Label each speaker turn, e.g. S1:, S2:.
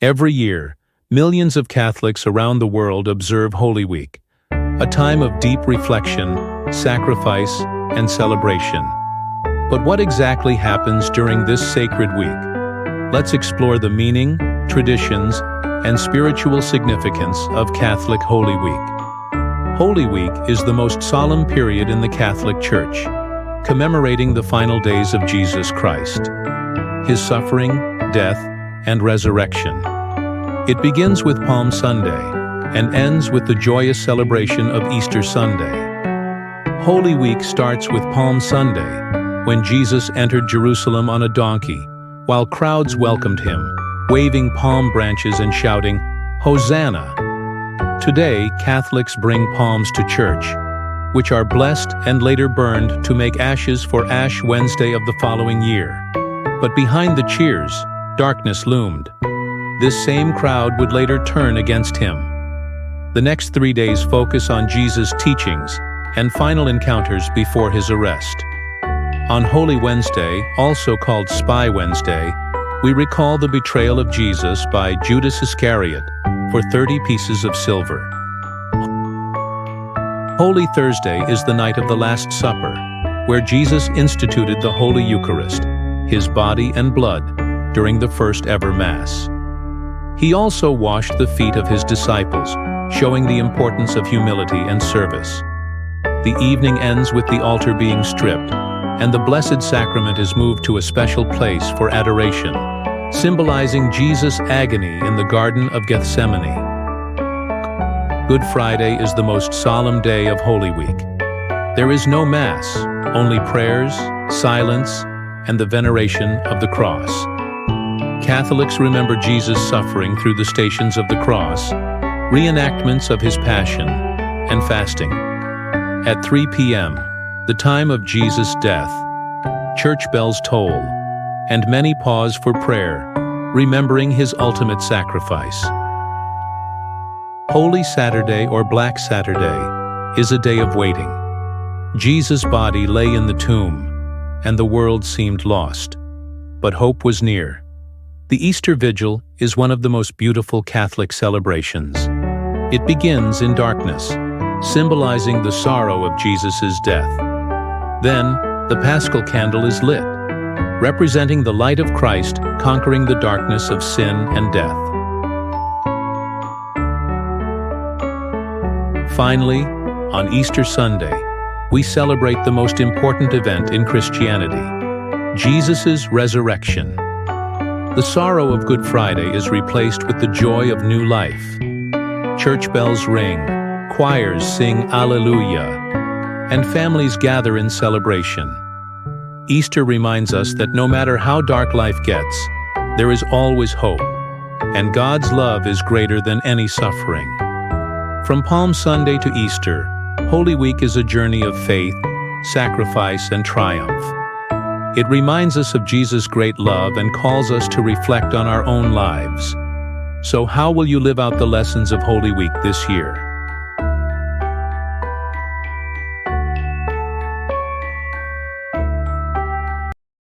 S1: Every year, millions of Catholics around the world observe Holy Week, a time of deep reflection, sacrifice, and celebration. But what exactly happens during this sacred week? Let's explore the meaning, traditions, and spiritual significance of Catholic Holy Week. Holy Week is the most solemn period in the Catholic Church, commemorating the final days of Jesus Christ, his suffering, death, and resurrection. It begins with Palm Sunday and ends with the joyous celebration of Easter Sunday. Holy Week starts with Palm Sunday, when Jesus entered Jerusalem on a donkey, while crowds welcomed him, waving palm branches and shouting, "Hosanna!" Today, Catholics bring palms to church, which are blessed and later burned to make ashes for Ash Wednesday of the following year. But behind the cheers, darkness loomed. This same crowd would later turn against him. The next 3 days focus on Jesus' teachings and final encounters before his arrest. On Holy Wednesday, also called Spy Wednesday, we recall the betrayal of Jesus by Judas Iscariot for 30 pieces of silver. Holy Thursday is the night of the Last Supper, where Jesus instituted the Holy Eucharist, his body and blood, during the first ever Mass. He also washed the feet of his disciples, showing the importance of humility and service. The evening ends with the altar being stripped, and the Blessed Sacrament is moved to a special place for adoration, symbolizing Jesus' agony in the Garden of Gethsemane. Good Friday is the most solemn day of Holy Week. There is no Mass, only prayers, silence, and the veneration of the cross. Catholics remember Jesus' suffering through the Stations of the Cross, reenactments of his passion, and fasting. At 3 p.m., the time of Jesus' death, church bells toll, and many pause for prayer, remembering his ultimate sacrifice. Holy Saturday or Black Saturday is a day of waiting. Jesus' body lay in the tomb, and the world seemed lost. But hope was near. The Easter Vigil is one of the most beautiful Catholic celebrations. It begins in darkness, symbolizing the sorrow of Jesus' death. Then, the Paschal candle is lit, representing the light of Christ conquering the darkness of sin and death. Finally, on Easter Sunday, we celebrate the most important event in Christianity, Jesus' resurrection. The sorrow of Good Friday is replaced with the joy of new life. Church bells ring, choirs sing Alleluia, and families gather in celebration. Easter reminds us that no matter how dark life gets, there is always hope, and God's love is greater than any suffering. From Palm Sunday to Easter, Holy Week is a journey of faith, sacrifice, and triumph. It reminds us of Jesus' great love and calls us to reflect on our own lives. So how will you live out the lessons of Holy Week this year?